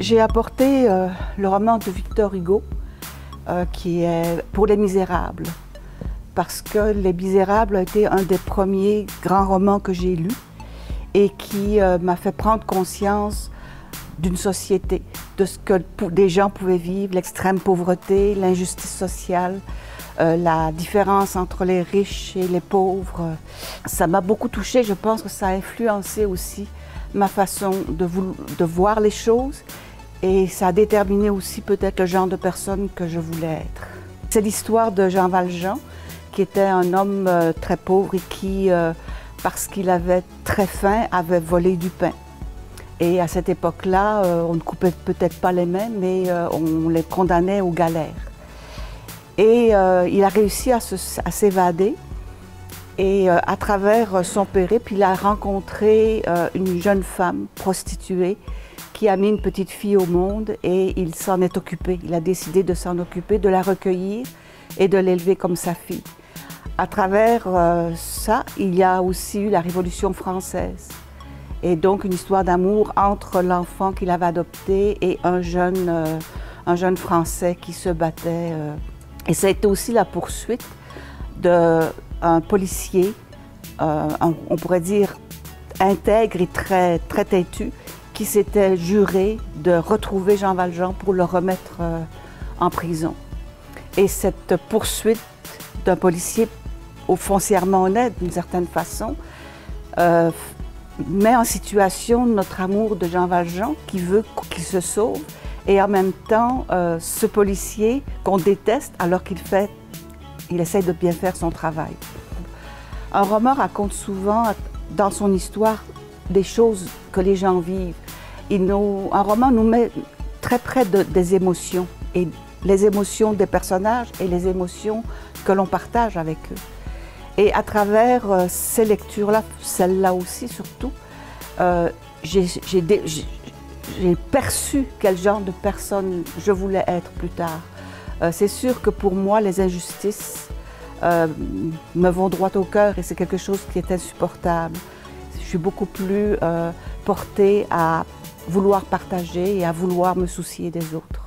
J'ai apporté le roman de Victor Hugo, qui est Pour les Misérables, parce que Les Misérables a été un des premiers grands romans que j'ai lus et qui m'a fait prendre conscience d'une société, de ce que des gens pouvaient vivre, l'extrême pauvreté, l'injustice sociale, la différence entre les riches et les pauvres. Ça m'a beaucoup touchée, je pense que ça a influencé aussi ma façon de voir les choses et ça a déterminé aussi peut-être le genre de personne que je voulais être. C'est l'histoire de Jean Valjean, qui était un homme très pauvre et qui, parce qu'il avait très faim, avait volé du pain. Et à cette époque-là, on ne coupait peut-être pas les mains, mais on les condamnait aux galères. Et il a réussi à s'évader. Et à travers son périple, il a rencontré une jeune femme prostituée qui a mis une petite fille au monde et il s'en est occupé. Il a décidé de s'en occuper, de la recueillir et de l'élever comme sa fille. À travers ça, il y a aussi eu la Révolution française. Et donc une histoire d'amour entre l'enfant qu'il avait adopté et un jeune Français qui se battait. Et ça a été aussi la poursuite d'un policier, on pourrait dire intègre et très têtu, qui s'était juré de retrouver Jean Valjean pour le remettre en prison. Et cette poursuite d'un policier foncièrement honnête, d'une certaine façon, met en situation notre amour de Jean Valjean qui veut qu'il se sauve et en même temps ce policier qu'on déteste alors il essaie de bien faire son travail. Un roman raconte souvent dans son histoire des choses que les gens vivent. Un roman nous met très près des émotions, et les émotions des personnages et les émotions que l'on partage avec eux. Et à travers ces lectures-là, celle-là aussi surtout, j'ai perçu quel genre de personne je voulais être plus tard. C'est sûr que pour moi, les injustices me vont droit au cœur et c'est quelque chose qui est insupportable. Je suis beaucoup plus portée à vouloir partager et à vouloir me soucier des autres.